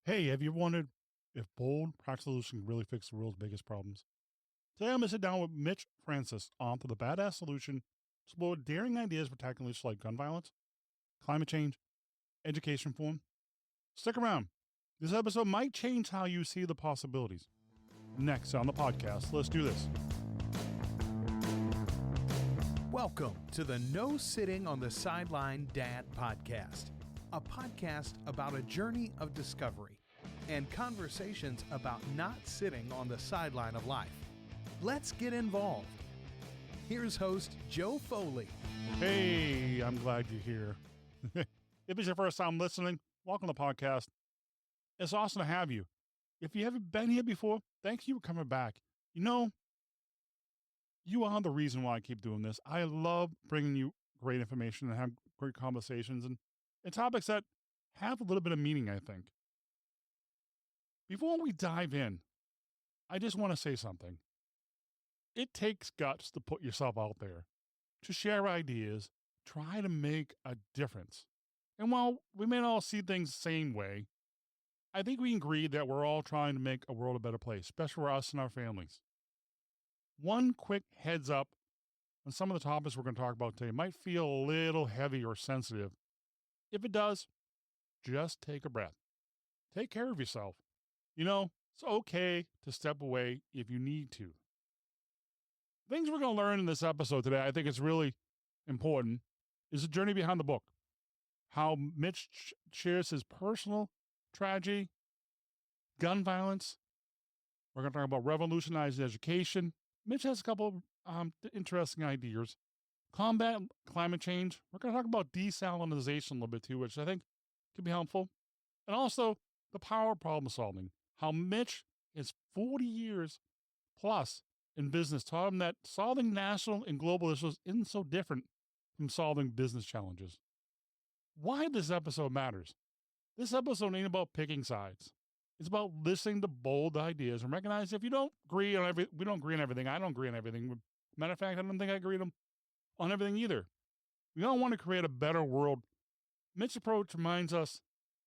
Hey, have you wondered if bold, practical solutions can really fix the world's biggest problems? Today, I'm going to sit down with Mitch Francis, author of The Badass Solution, to explore daring ideas for tackling issues like gun violence, climate change, education reform. Stick around. This episode might change how you see the possibilities. Next on the podcast, let's do this. Welcome to the No Sitting on the Sideline Dad podcast, a podcast about a journey of discovery and conversations about not sitting on the sideline of life. Let's get involved. Here's host Joe Foley. Hey, I'm glad you're here. If it's your first time listening, welcome to the podcast. It's awesome to have you. If you haven't been here before, thank you for coming back. You know, you are the reason why I keep doing this. I love bringing you great information and have great conversations and topics that have a little bit of meaning, I think. Before we dive in, I just want to say something. It takes guts to put yourself out there, to share ideas, try to make a difference. And while we may not all see things the same way, I think we can agree that we're all trying to make a world a better place, especially for us and our families. One quick heads up on some of the topics we're going to talk about today might feel a little heavy or sensitive. If it does, just take a breath. Take care of yourself. You know, it's okay to step away if you need to. Things we're going to learn in this episode today, I think it's really important, is the journey behind the book. How Mitch shares his personal tragedy, gun violence. We're going to talk about revolutionizing education. Mitch has a couple of interesting ideas. Combat climate change. We're going to talk about desalinization a little bit too, which I think could be helpful. And also the power of problem solving. How Mitch is 40 years plus in business taught him that solving national and global issues isn't so different from solving business challenges. Why this episode matters. This episode ain't about picking sides. It's about listening to bold ideas and recognize if you don't agree on we don't agree on everything. I don't agree on everything. Matter of fact, I don't think I agree on everything either. We all want to create a better world. Mitch's approach reminds us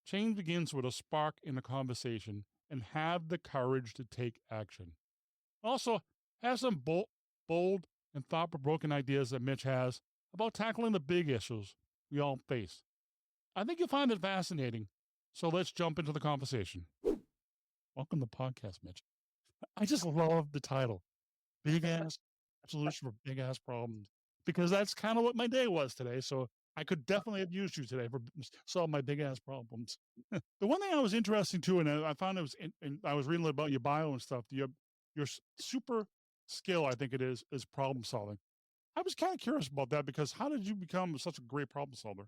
change begins with a spark in a conversation and have the courage to take action. Also, have some bold and thought-provoking ideas that Mitch has about tackling the big issues we all face. I think you'll find it fascinating. So let's jump into the conversation. Welcome to the podcast, Mitch. I just love the title, Big Ass Solution for Big Ass Problems, because that's kind of what my day was today. So I could definitely have used you today for solving my big ass problems. The one thing I was interested too, and I found it was, I was reading about your bio and stuff. Your super skill, I think it is problem solving. I was kind of curious about that because how did you become such a great problem solver?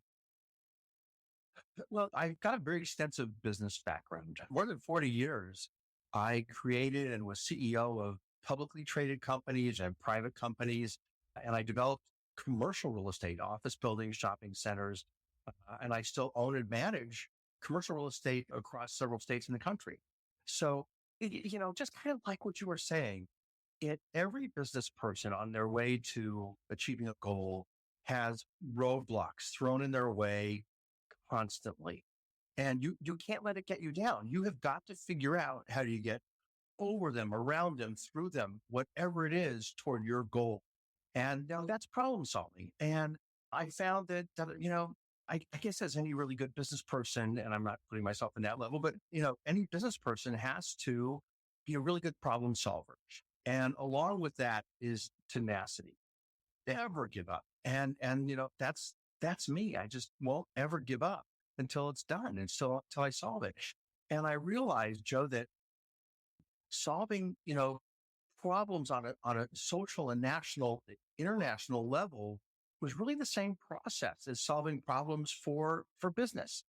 Well, I've got a very extensive business background. More than 40 years, I created and was CEO of publicly traded companies and private companies, and I developed commercial real estate, office buildings, shopping centers, and I still own and manage commercial real estate across several states in the country. So, just kind of like what you were saying, every business person on their way to achieving a goal has roadblocks thrown in their way constantly. And you can't let it get you down. You have got to figure out how do you get over them, around them, through them, whatever it is toward your goal. And now that's problem solving. And I found that I guess as any really good business person, and I'm not putting myself in that level, but any business person has to be a really good problem solver. And along with that is tenacity. Never give up. And that's me. I just won't ever give up until it's done, until I solve it. And I realized, Joe, that solving, problems on a social and national, international level was really the same process as solving problems for business.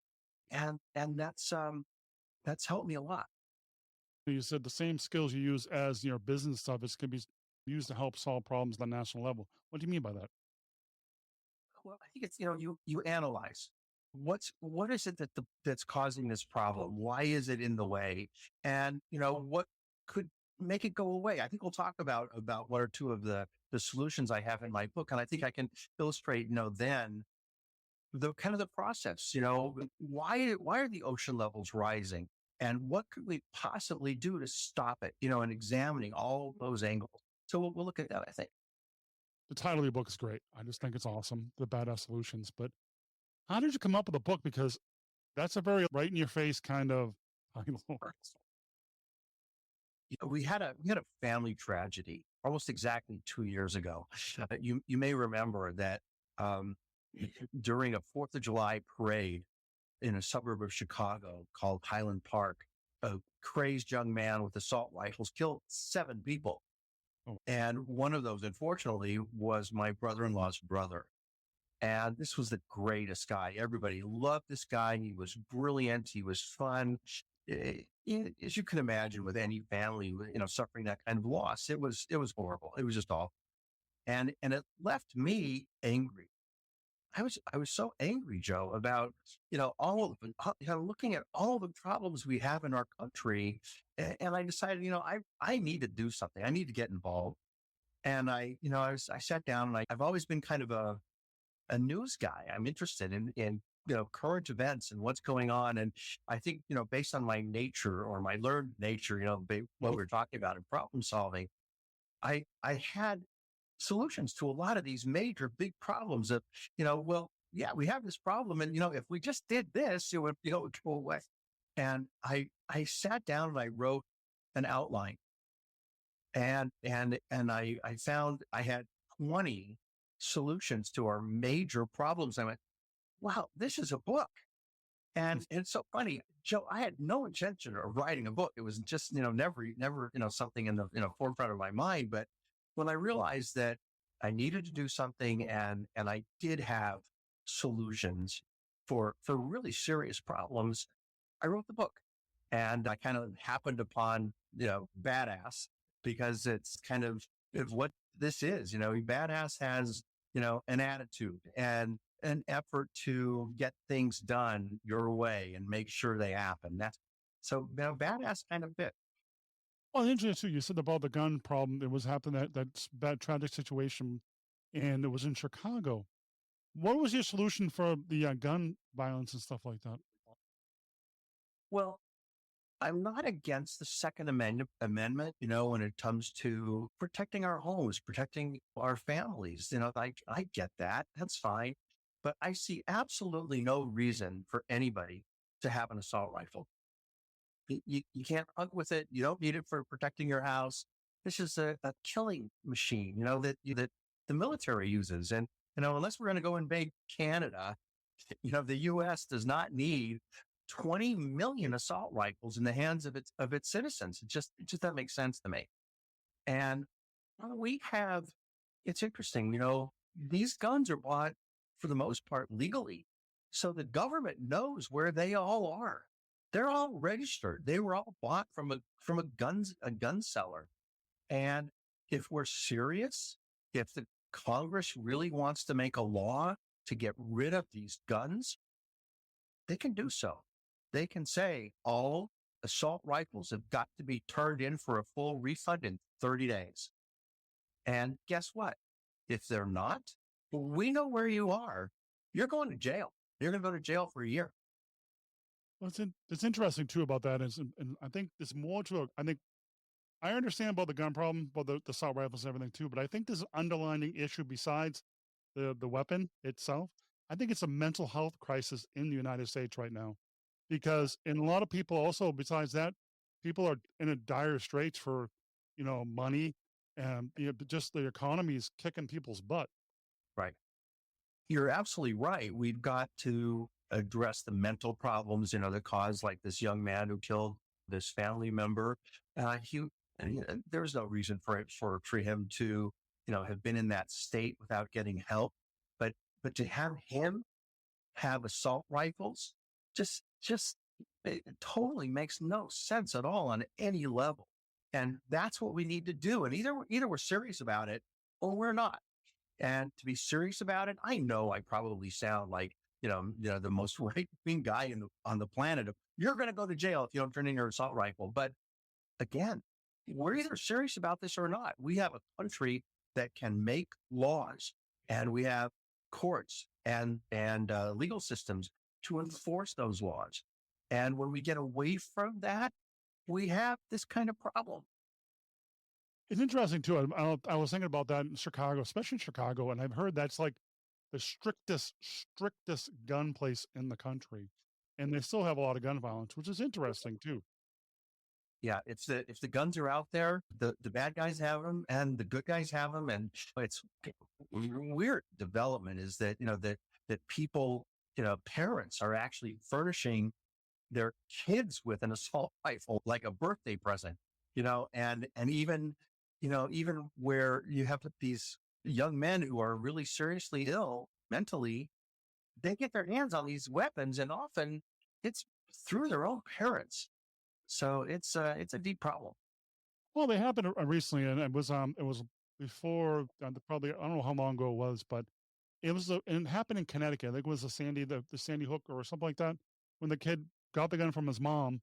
And that's helped me a lot. You said the same skills you use as your business stuff can be used to help solve problems on the national level. What do you mean by that? Well, I think it's, you analyze what is it that's causing this problem? Why is it in the way? And, what could make it go away? I think we'll talk about one or two of the solutions I have in my book. And I think I can illustrate, then the kind of the process, why are the ocean levels rising? And what could we possibly do to stop it? And examining all those angles. So we'll look at that, I think. The title of your book is great. I just think it's awesome, The Badass Solutions. But how did you come up with the book? Because that's a very right in your face kind of title. We had a family tragedy almost exactly 2 years ago. You may remember that during a 4th of July parade in a suburb of Chicago called Highland Park, a crazed young man with assault rifles killed 7 people. Oh. And one of those, unfortunately, was my brother-in-law's brother. And this was the greatest guy. Everybody loved this guy. He was brilliant. He was fun. As you can imagine, with any family, suffering that kind of loss, it was horrible. It was just awful. And it left me angry. I was so angry, Joe, about, all of looking at all the problems we have in our country. And I decided, I need to do something. I need to get involved. And I sat down, and I've always been kind of a news guy. I'm interested in current events and what's going on. And I think, based on my nature, or my learned nature, what we're talking about in problem solving, I had solutions to a lot of these major big problems of, yeah, we have this problem. And, if we just did this, it would go away. And I sat down and I wrote an outline, and I found I had 20 solutions to our major problems. I went, wow, this is a book. And it's so funny, Joe, I had no intention of writing a book. It was just, never, something in the, forefront of my mind. But when I realized that I needed to do something, and I did have solutions for really serious problems, I wrote the book. And I kind of happened upon, badass, because it's kind of what this is. Badass has, an attitude and an effort to get things done your way and make sure they happen. That's so, badass kind of fit. Well, interesting too. You said about the gun problem. It was happening that bad tragic situation, and it was in Chicago. What was your solution for the gun violence and stuff like that? Well, I'm not against the Second Amendment, when it comes to protecting our homes, protecting our families. I get that. That's fine. But I see absolutely no reason for anybody to have an assault rifle. You can't hunt with it. You don't need it for protecting your house. This is a killing machine, that the military uses. And, unless we're going to go invade Canada, the U.S. does not need 20 million assault rifles in the hands of its citizens. It just doesn't make sense to me. And it's interesting, these guns are bought for the most part legally. So the government knows where they all are. They're all registered. They were all bought from a gun seller. And if we're serious, if the Congress really wants to make a law to get rid of these guns, they can do so. They can say all assault rifles have got to be turned in for a full refund in 30 days. And guess what? If they're not, we know where you are. You're going to jail. You're going to go to jail for a year. Well, it's interesting too about that. And I think there's more to it. I think I understand about the gun problem, about the assault rifles and everything too, but I think there's an underlying issue besides the weapon itself. I think it's a mental health crisis in the United States right now, because in a lot of people also, besides that, people are in a dire straits for, money, and just the economy is kicking people's butt. Right. You're absolutely right. We've got to address the mental problems, that cause, like this young man who killed this family member. There's no reason for him to, have been in that state without getting help. But to have him have assault rifles, just it totally makes no sense at all on any level. And that's what we need to do. And either we're serious about it or we're not. And to be serious about it, I know I probably sound like, the most right-wing guy on the planet. You're going to go to jail if you don't turn in your assault rifle. But again, we're either serious about this or not. We have a country that can make laws, and we have courts and legal systems to enforce those laws. And when we get away from that, we have this kind of problem. It's interesting too. I was thinking about that in Chicago, especially in Chicago, and I've heard that's like the strictest gun place in the country, and they still have a lot of gun violence, which is interesting too. Yeah, it's the if the guns are out there, the bad guys have them and the good guys have them, and it's weird development is that that people parents are actually furnishing their kids with an assault rifle like a birthday present, and even where you have these young men who are really seriously ill mentally, they get their hands on these weapons, and often it's through their own parents. So it's a deep problem. Well, they happened recently, and it was before probably I don't know how long ago it was, but and it happened in Connecticut. I think it was the Sandy Hook or something like that, when the kid got the gun from his mom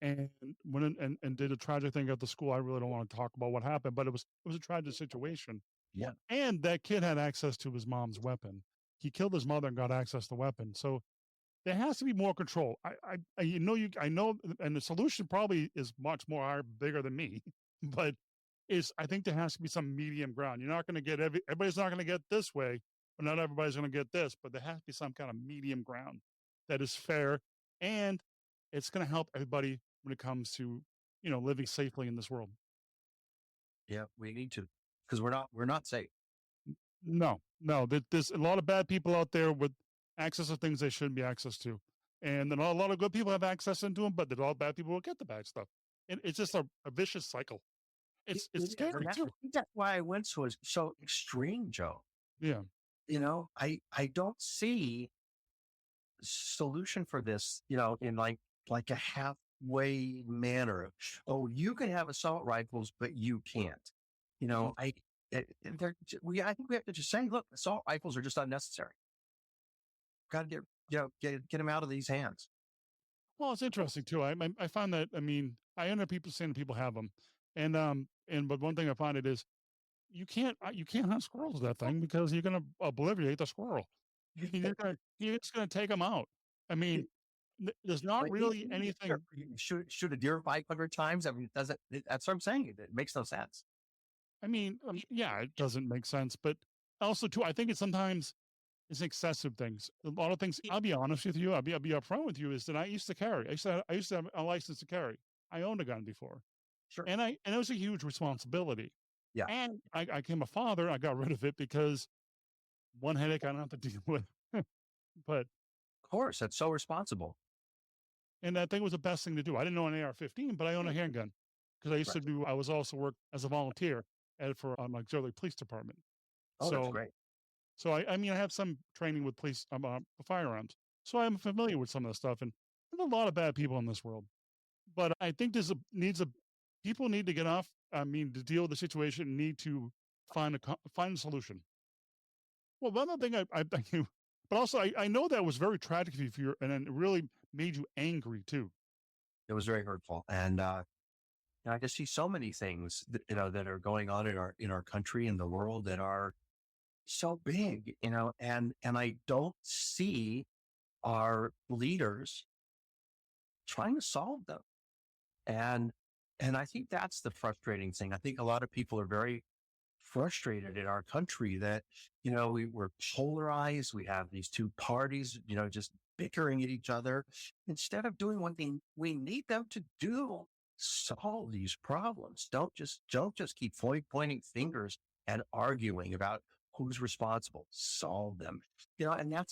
and went in and did a tragic thing at the school. I really don't want to talk about what happened, but it was a tragic situation. Yeah. And that kid had access to his mom's weapon. He killed his mother and got access to the weapon. So there has to be more control. I know, and the solution probably is much more bigger than me, but I think there has to be some medium ground. You're not going to get everybody's not going to get this way, but not everybody's going to get this. But there has to be some kind of medium ground that is fair, and it's going to help everybody when it comes to living safely in this world. Yeah, we need to, because we're not safe. No, no, there's a lot of bad people out there with access to things they shouldn't be access to. And then a lot of good people have access into them, but then all bad people will get the bad stuff. And it's just a vicious cycle. It's It is, and scary too. I think that's why I went so extreme, Joe. Yeah. I don't see solution for this, in like a halfway manner. Oh, you can have assault rifles, but you can't. You Mhm. know, I I think we have to just say, look, assault rifles are just unnecessary. Got to get them out of these hands. Well, it's interesting too. I find that, I mean, I know people saying people have them, but one thing I find it is you can't hunt squirrels with that thing because you're going to obliviate the squirrel. You're just going to take them out. I mean, there's not Like, really anything. you shoot a deer 500 times. I mean, that's what I'm saying. It makes no sense. I mean, yeah, it doesn't make sense, but also too, I think it's excessive things. A lot of things. I'll be honest with you. I'll be upfront with you. Is that I used to carry. I used to have a license to carry. I owned a gun before, Sure. and it was a huge responsibility. Yeah. And I became a father. I got rid of it because one headache I don't have to deal with. But Of course, that's so responsible. and I think it was the best thing to do. I didn't own an AR-15, but I own a handgun because I used to Right. do. I was also worked as a volunteer for an auxiliary police department. Oh, that's So great. I mean, I have some training with police firearms, so I'm familiar with some of the stuff. And there's a lot of bad people in this world, but I think people need to get off. I mean, to deal with the situation, need to find a solution. Well, one other thing I thank you, but also I know that was very tragic for you, and then it really made you angry too. It was very hurtful, and I just see so many things that are going on in our country and the world that are so big, and I don't see our leaders trying to solve them. And and I think that's the frustrating thing. I think a lot of people are very frustrated in our country that, we're polarized. We have these two parties, just bickering at each other instead of doing one thing we need them to do: solve these problems. Don't just keep pointing fingers and arguing about who's responsible. Solve them. And I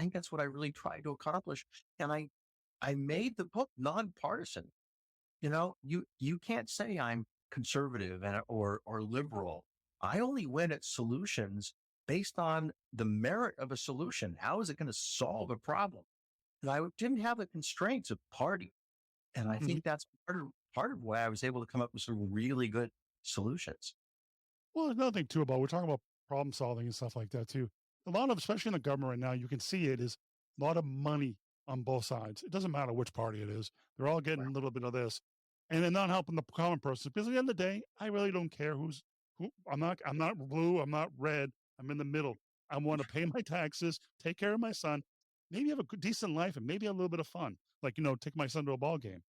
think that's what I really tried to accomplish. And I made the book nonpartisan. You can't say I'm conservative or liberal. I only win at solutions based on the merit of a solution. How is it going to solve a problem? And I didn't have the constraints of party. And I Mhm. think that's part of why I was able to come up with some really good solutions. Well, there's another thing too about we're talking about problem solving and stuff like that too. A lot of, especially in the government right now, you can see it is a lot of money on both sides. It doesn't matter which party it is; they're all getting Right. a little bit of this, and they're not helping the common person. Because at the end of the day, I really don't care who. I'm not blue. I'm not red. I'm in the middle. I want to pay my taxes, take care of my son, maybe have a decent life, and maybe a little bit of fun. Like, take my son to a ball game.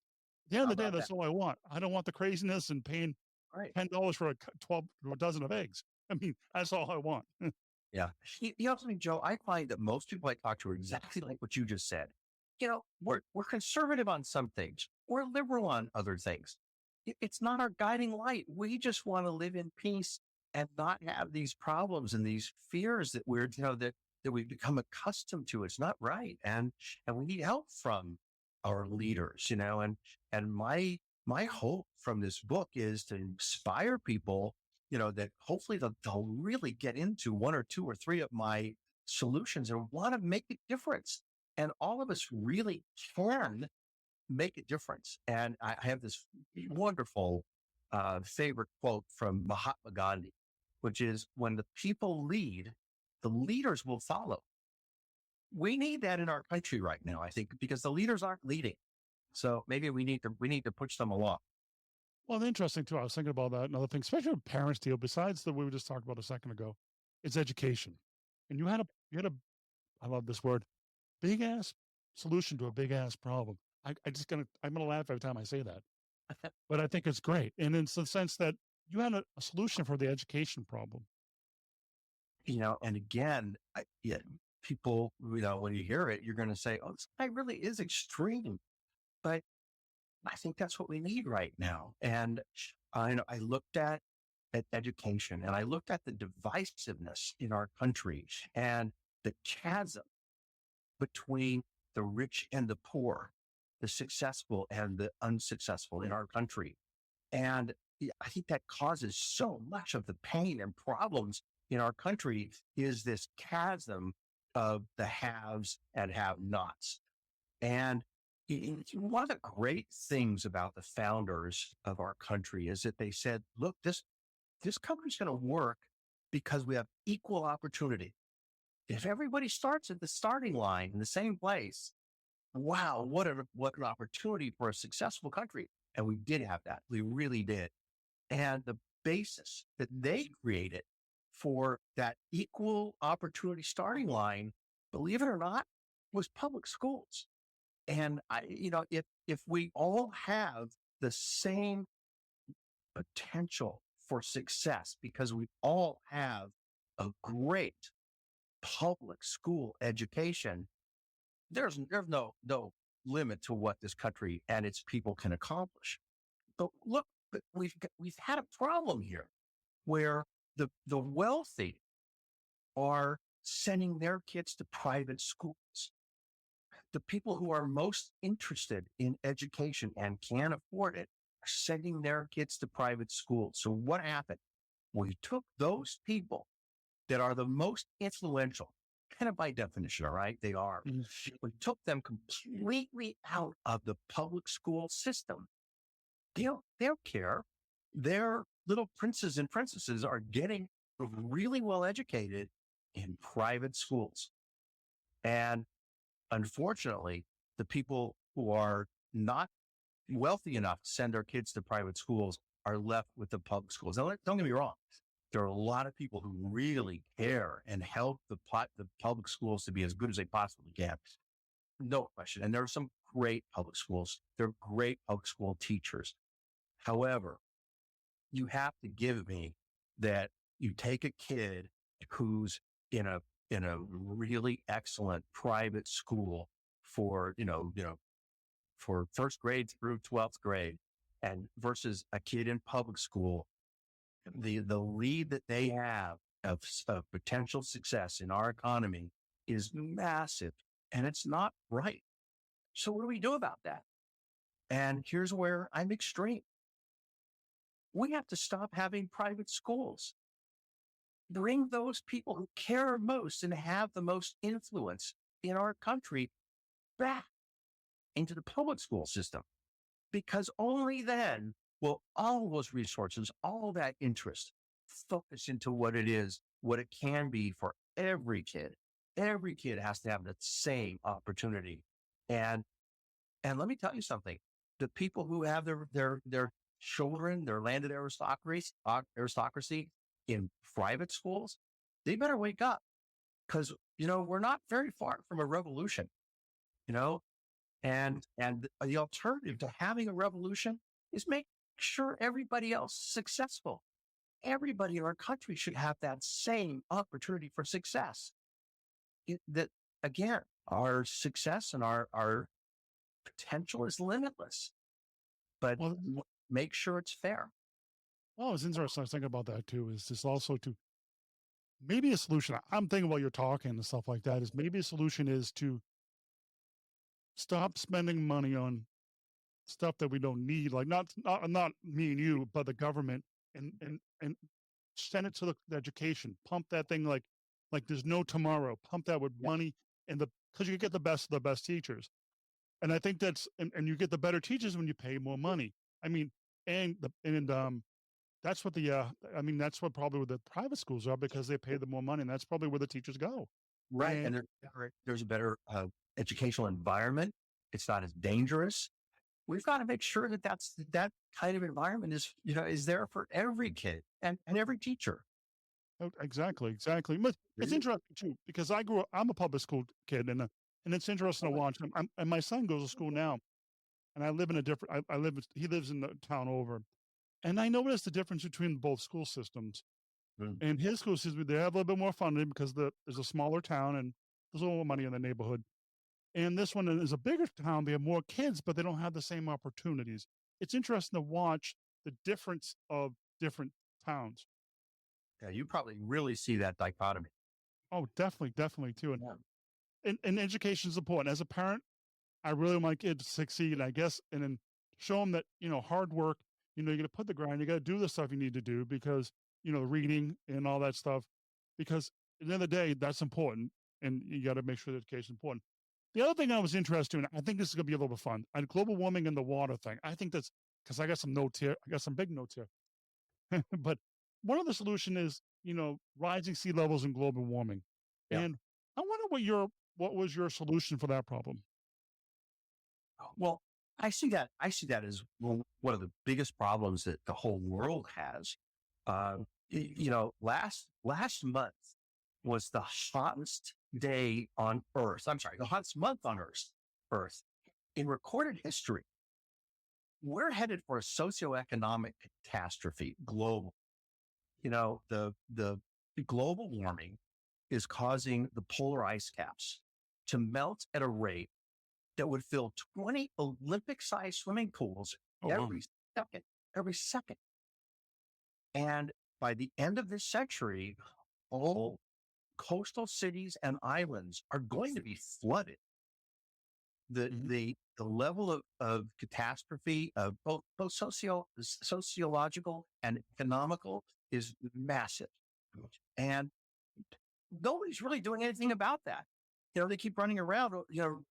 At the end How of the day, about that? that's all I want. I don't want the craziness and paying Right. $10 for 12 or a dozen of eggs. I mean, that's all I want. Yeah. You know something, Joe? I find that most people I talk to are exactly like what you just said. We're conservative on some things. We're liberal on other things. It's not our guiding light. We just want to live in peace and not have these problems and these fears that that we've become accustomed to. It's not right. And we need help from our leaders, and my hope from this book is to inspire people, that hopefully they'll really get into one or two or three of my solutions and want to make a difference. And all of us really can make a difference. And I have this wonderful favorite quote from Mahatma Gandhi, which is, when the people lead, the leaders will follow. We need that in our country right now, I think, because the leaders aren't leading. So maybe we need to push them along. Well, interesting too. I was thinking about that. Another thing, especially with parents deal, besides the we were just talking about a second ago, it's education. And you had a I love this word, big ass solution to a big ass problem. I'm gonna laugh every time I say that. But I think it's great. And it's the sense that you had a solution for the education problem. And again, yeah, people, when you hear it, you're going to say, "Oh, this guy really is extreme." But I think that's what we need right now. And I looked at education, and I looked at the divisiveness in our country and the chasm between the rich and the poor, the successful and the unsuccessful in our country. And yeah, I think that causes so much of the pain and problems in our country, is this chasm of the haves and have nots. And one of the great things about the founders of our country is that they said, look, this country's going to work because we have equal opportunity. If everybody starts at the starting line in the same place, wow, what an opportunity for a successful country. And we did have that. We really did. And the basis that they created for that equal opportunity starting line, believe it or not, was public schools. And if we all have the same potential for success, because we all have a great public school education, there's no limit to what this country and its people can accomplish. But look, we've had a problem here where the wealthy are sending their kids to private schools. The people who are most interested in education and can afford it are sending their kids to private schools. So what happened? We took those people that are the most influential, kind of by definition, all right? They are. We took them completely out of the public school system. They don't care. Their little princes and princesses are getting really well educated in private schools. And unfortunately, the people who are not wealthy enough to send their kids to private schools are left with the public schools. Now, don't get me wrong. There are a lot of people who really care and help the public schools to be as good as they possibly can. No question. And there are some great public schools. There are great public school teachers. However, you have to give me that you take a kid who's in a really excellent private school for, for first grade through 12th grade, and versus a kid in public school, the lead that they have of potential success in our economy is massive, and it's not right. So what do we do about that? And here's where I'm extreme. We have to stop having private schools. Bring those people who care most and have the most influence in our country back into the public school system, because only then will all those resources, all that interest focus into what it is, what it can be for every kid. Every kid has to have the same opportunity. And let me tell you something, the people who have their children, their landed aristocracy in private schools, they better wake up, because, we're not very far from a revolution, And the alternative to having a revolution is make sure everybody else is successful. Everybody in our country should have that same opportunity for success. That again, our success and our potential is limitless, but Well, make sure it's fair. well, it's interesting. I was thinking about that too. Is this also to maybe a solution? I'm thinking while you're talking and stuff like that is maybe a solution is to stop spending money on stuff that we don't need, like not me and you, but the government, and send it to the education. Pump that thing like there's no tomorrow. Pump that with Yeah. money and the because you get the best of the best teachers. And I think and you get the better teachers when you pay more money. I mean, that's what that's what probably where the private schools are because they pay them more money, and that's probably where the teachers go. Right. And And there's a better educational environment. It's not as dangerous. We've got to make sure that that kind of environment is there for every kid and every teacher. oh, exactly. But it's Really? interesting too because I'm a public school kid, and it's interesting to watch. And my son goes to school now, and I live in a different. He lives in the town over, and I noticed the difference between both school systems. Mm. And his school system, they have a little bit more funding because there's a smaller town and there's a little more money in the neighborhood. And this one is a bigger town. They have more kids, but they don't have the same opportunities. It's interesting to watch the difference of different towns. Yeah, you probably really see that dichotomy. Oh, definitely too. Yeah. And education is important. As a parent, I really want my kids to succeed, I guess, and then show them that, hard work, you got to put the grind, you got to do the stuff you need to do because, reading and all that stuff, because at the end of the day, that's important. And you got to make sure that education is important. The other thing I was interested in, I think this is going to be a little bit fun, on global warming and the water thing. I think that's because I got some notes here. I got some big notes here. But one of the solution is, rising sea levels and global warming. Yeah. And I wonder what was your solution for that problem? Well, I see that as one of the biggest problems that the whole world has. Last month was the hottest day on Earth. I'm sorry, the hottest month on Earth in recorded history. We're headed for a socioeconomic catastrophe global. The global warming is causing the polar ice caps to melt at a rate that would fill 20 Olympic-sized swimming pools Oh, wow. every second. And by the end of this century, all coastal cities and islands are going to be flooded. The Mhm. the level of catastrophe of both sociological and economical is massive. And nobody's really doing anything about that. They keep running around,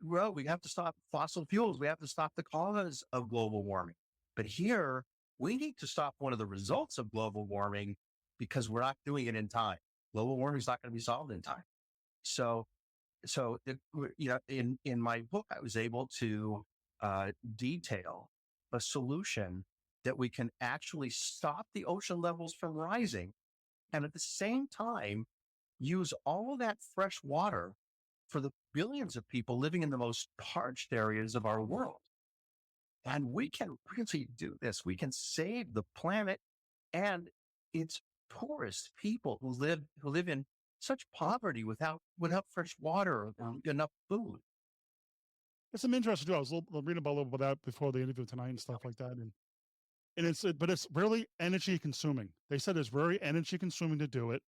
well, we have to stop fossil fuels. We have to stop the cause of global warming. But here, we need to stop one of the results of global warming because we're not doing it in time. Global warming is not going to be solved in time. So, in my book, I was able to detail a solution that we can actually stop the ocean levels from rising. And at the same time, use all of that fresh water for the billions of people living in the most parched areas of our world. And we can really do this. We can save the planet and its poorest people who live in such poverty without fresh water or enough food. It's some interesting too. I was reading about a little bit of that before the interview tonight and stuff like that. And it's really energy consuming. They said it's very energy consuming to do it.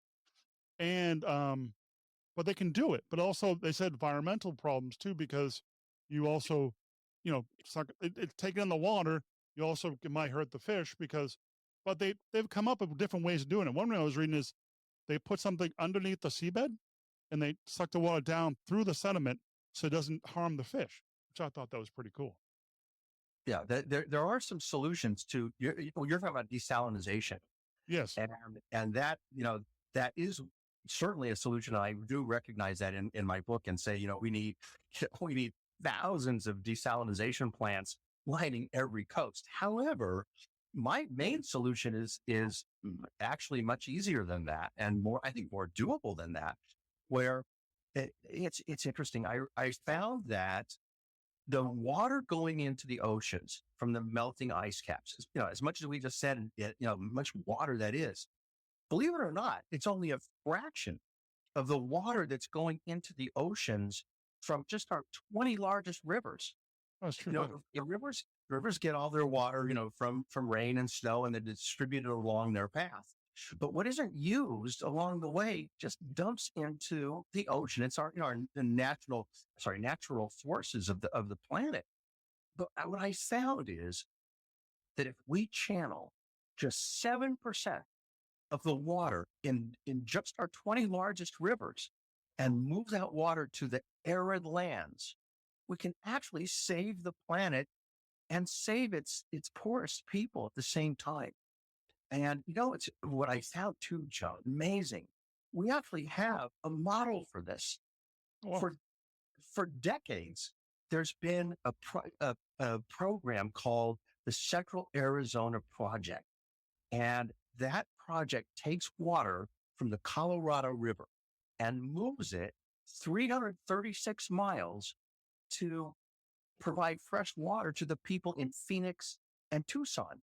And, but they can do it. But also they said environmental problems too, because you also, it's taking in the water. You also it might hurt the fish but they've come up with different ways of doing it. One way I was reading is they put something underneath the seabed and they suck the water down through the sediment so it doesn't harm the fish, which I thought that was pretty cool. Yeah, there are some solutions to you're talking about desalinization, Yes. and that is certainly a solution. I do recognize that in my book and say we need we need thousands of desalinization plants lining every coast. However, my main solution is actually much easier than that and I think more doable than that. Where it's interesting. I found that the water going into the oceans from the melting ice caps, as much as we just said, much water that is, believe it or not, it's only a fraction of the water that's going into the oceans from just our 20 largest rivers. That's true. Rivers get all their water, from rain and snow, and they distribute it along their path. But what isn't used along the way just dumps into the ocean. It's the natural sources of the planet. But what I found is that if we channel just 7% of the water in just our 20 largest rivers and move that water to the arid lands, we can actually save the planet and save its poorest people at the same time. And it's what I found too, Joe, amazing. We actually have a model for this. Wow. For decades, there's been a program called the Central Arizona Project. And that project takes water from the Colorado River and moves it 336 miles to provide fresh water to the people in Phoenix and Tucson.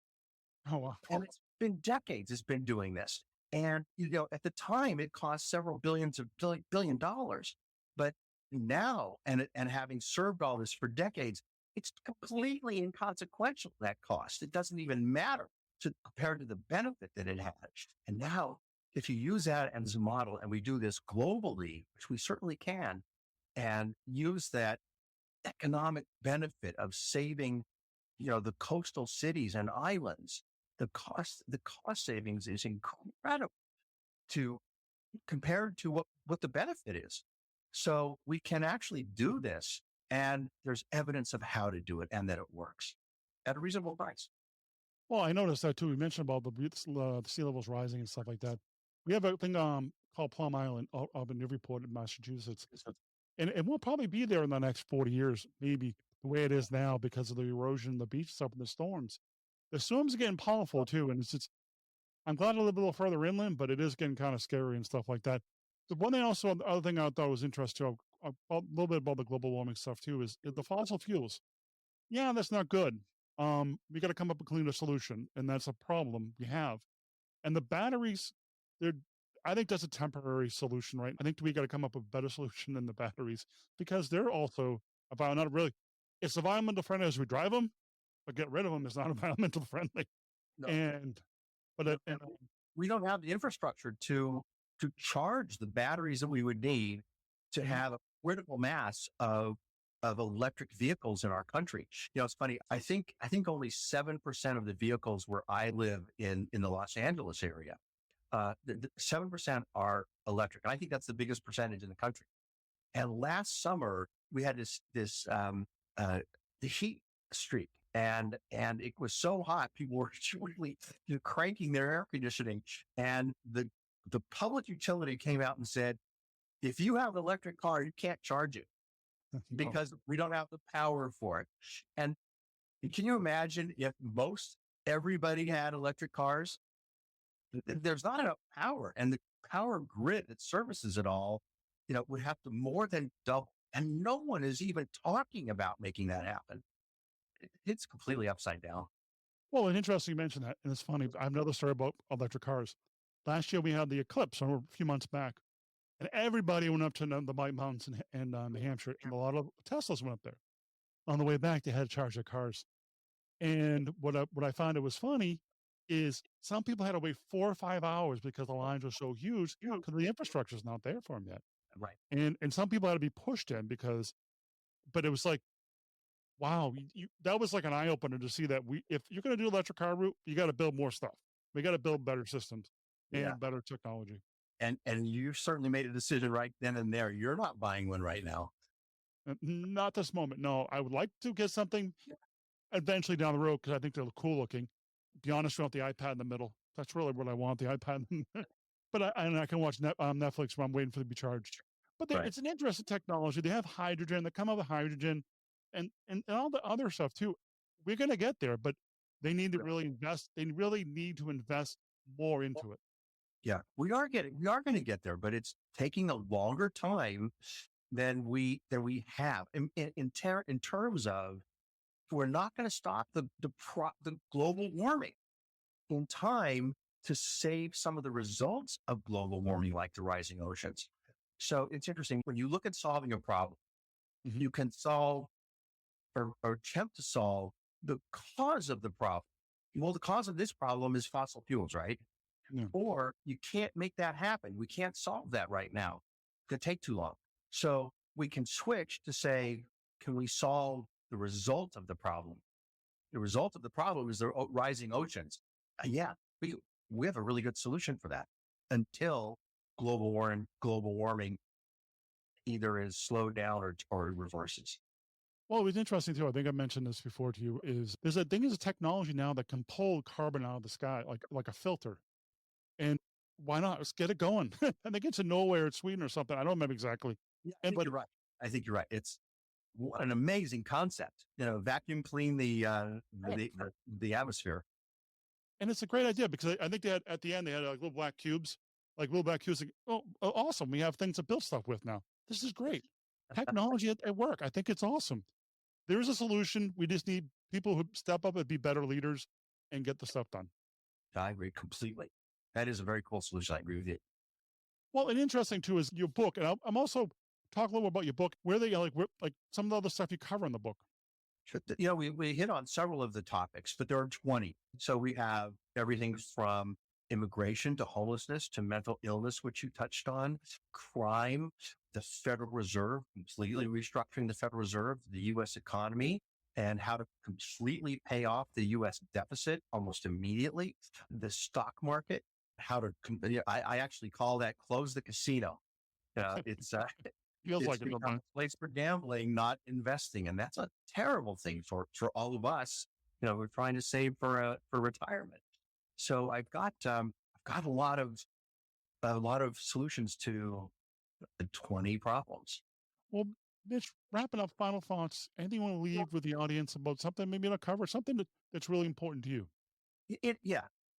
Oh, wow. And it's been decades it's been doing this. And, at the time it cost several billion dollars. But now, and having served all this for decades, it's completely inconsequential, that cost. It doesn't even matter compared to the benefit that it has. And now, if you use that as a model, and we do this globally, which we certainly can, and use that economic benefit of saving, the coastal cities and islands, the cost savings is incredible compared to what the benefit is. So we can actually do this, and there's evidence of how to do it and that it works at a reasonable price. Well, I noticed that too. We mentioned about the sea levels rising and stuff like that. We have a thing called Plum Island up in Newburyport in Massachusetts. And it won't probably be there in the next 40 years, maybe the way it is now because of the erosion, the beach stuff, and the storms. The storms are getting powerful too. And I'm glad to live a little further inland, but it is getting kind of scary and stuff like that. The one thing also, the other thing I thought was interesting, a little bit about the global warming stuff too, is the fossil fuels. Yeah, that's not good. We got to come up with a cleaner solution, and that's a problem we have. And the batteries, I think that's a temporary solution, right? I think we got to come up with a better solution than the batteries because they're also about not really. It's environmental friendly as we drive them, but get rid of them is not environmental friendly. No. We don't have the infrastructure to charge the batteries that we would need to have a critical mass of electric vehicles in our country. It's funny. I think only 7% of the vehicles where I live in the Los Angeles area, 7% are electric. And I think that's the biggest percentage in the country. And last summer we had the heat streak, and it was so hot, people were really cranking their air conditioning, and the public utility came out and said, if you have an electric car, you can't charge it because we don't have the power for it. And can you imagine if everybody had electric cars? There's not enough power, and the power grid that services it all, would have to more than double. And no one is even talking about making that happen. It's completely upside down. Well, and interesting you mentioned that. And it's funny. I have another story about electric cars. Last year we had the eclipse, or a few months back, and everybody went up to the White Mountains in New Hampshire, and a lot of Teslas went up there. On the way back, they had to charge their cars. And what I found it was funny is some people had to wait 4 or 5 hours because the lines were so huge because the infrastructure is not there for them yet. Right. And some people had to be pushed in but it was like, wow, that was like an eye opener to see that if you're going to do electric car route, you got to build more stuff. We got to build better systems and better technology. And you certainly made a decision right then and there. You're not buying one right now. Not this moment. No, I would like to get something eventually down the road because I think they're cool looking. To be honest, I want the iPad in the middle. That's really what I want, the iPad. But I can watch Netflix while I'm waiting for it to be charged. But it's an interesting technology. They have hydrogen. They come up with hydrogen and all the other stuff too. We're going to get there, but they need to really invest. They really need to invest more into it. Yeah, we are going to get there, but it's taking a longer time than we have in terms of we're not going to stop the global warming in time to save some of the results of global warming, like the rising oceans. So it's interesting when you look at solving a problem, Mhm. you can solve or attempt to solve the cause of the problem. Well, the cause of this problem is fossil fuels, right? Yeah. Or you can't make that happen. We can't solve that right now. It could take too long. So we can switch to say, can we solve the result of the problem? The result of the problem is the rising oceans. Yeah, we have a really good solution for that until global warming either is slowed down or reverses. Well, it was interesting too. I think I mentioned this before to you. Is there's a thing is a technology now that can pull carbon out of the sky like a filter. And why not? Let's get it going. I think it's in Norway or Sweden or something. I don't remember exactly. Yeah, I And think but you're right. I think you're right. It's what an amazing concept. Vacuum clean yeah, the atmosphere. and it's a great idea because I think they had at the end they had like little black cubes, like little black cubes. Like, oh, awesome! We have things to build stuff with now. This is great. Technology at work. I think it's awesome. There is a solution. We just need people who step up and be better leaders and get the stuff done. I agree completely. That is a very cool solution. I agree with you. Well, and interesting too is your book, and I'm also talk a little about your book. Where they like some of the other stuff you cover in the book. Sure. We hit on several of the topics, but there are 20. So we have everything from immigration to homelessness to mental illness, which you touched on, crime, the Federal Reserve, completely restructuring the Federal Reserve, the U.S. economy, and how to completely pay off the U.S. deficit almost immediately, the stock market, how to, I actually call that close the casino. It's Feels it's like it become sometimes. a place for gambling, not investing, and that's a terrible thing for all of us. We're trying to save for retirement. So I've got a lot of solutions to the 20 problems. Well, Mitch, wrapping up final thoughts. Anything you want to Yeah. leave with the audience about something maybe to cover, something that's really important to you?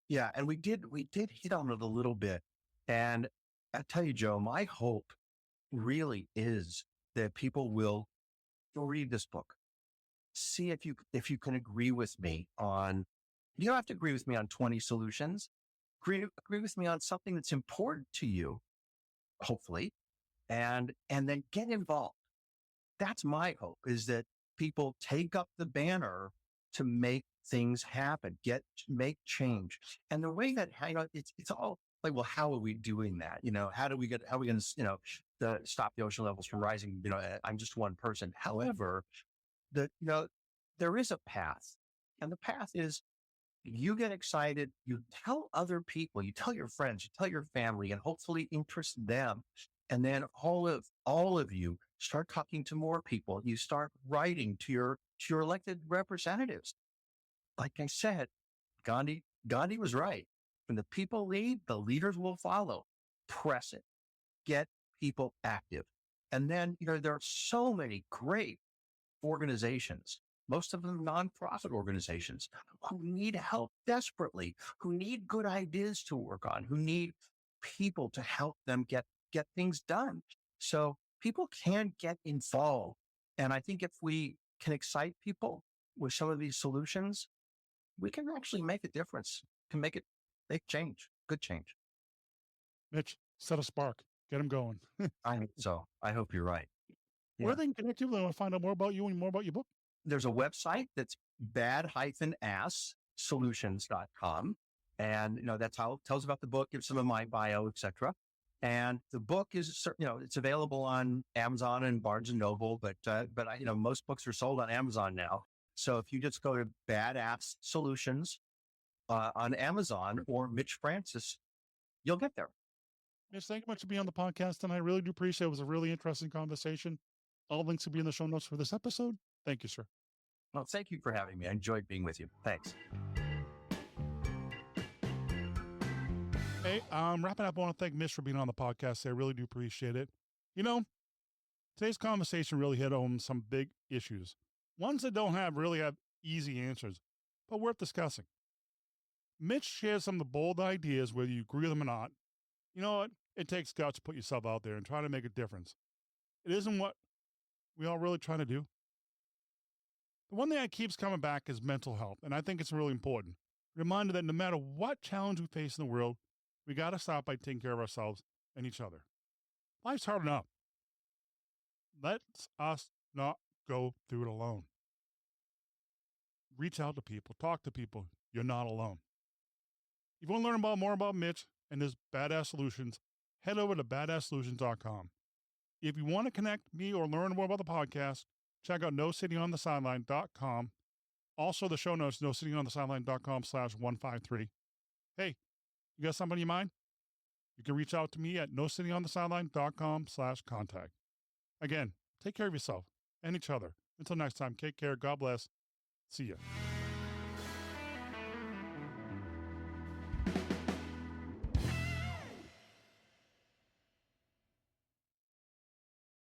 Yeah, and we did hit on it a little bit, and I tell you, Joe, my hope really is that people will read this book, see if you can agree with me on. You don't have to agree with me on 20 solutions. Agree with me on something that's important to you, hopefully, and then get involved. That's my hope, is that people take up the banner to make things happen, make change. And the way that, it's all like, well, how are we doing that? How are we going to, stop the ocean levels from rising? I'm just one person. However, the, you know, there is a path, and the path is you get excited, you tell other people, you tell your friends, you tell your family, and hopefully interest them. And then all of you start talking to more people. You start writing to your elected representatives. Like I said, Gandhi was right. When the people lead, the leaders will follow. Press it. Get people active. And then, there are so many great organizations, most of them nonprofit organizations, who need help desperately, who need good ideas to work on, who need people to help them get things done. So people can get involved. And I think if we can excite people with some of these solutions, we can actually make a difference, can make change, good change. Mitch, set a spark. Get them going. I think so. I hope you're right. Where Yeah. they can connect you, they want to find out more about you and more about your book. There's a website that's bad-ass-solutions.com. And, that's how it tells about the book, gives some of my bio, etc. And the book is, it's available on Amazon and Barnes and Noble, but most books are sold on Amazon now. So if you just go to Badass Solutions on Amazon or Mitch Francis, you'll get there. Mitch, thank you much for being on the podcast. And I really do appreciate it. It was a really interesting conversation. All links will be in the show notes for this episode. Thank you, sir. Well, thank you for having me. I enjoyed being with you. Thanks. Hey, wrapping up, I want to thank Mitch for being on the podcast. I really do appreciate it. Today's conversation really hit on some big issues, ones that don't really have easy answers, but worth discussing. Mitch shares some of the bold ideas, whether you agree with them or not. You know what? It takes guts to put yourself out there and try to make a difference. It isn't what we all really trying to do. The one thing that keeps coming back is mental health, and I think it's really important. Reminder that no matter what challenge we face in the world, we got to start by taking care of ourselves and each other. Life's hard enough. Let's us not go through it alone. Reach out to people, talk to people. You're not alone. If you want to learn more about Mitch and his badass solutions, head over to badasssolutions.com. If you want to connect me or learn more about the podcast, check out nosittingonthesideline.com. Also, the show notes, nosittingonthesideline.com/153. Hey, you got somebody in mind? You can reach out to me at nosittingonthesideline.com/contact. Again, take care of yourself and each other. Until next time, take care. God bless. See ya.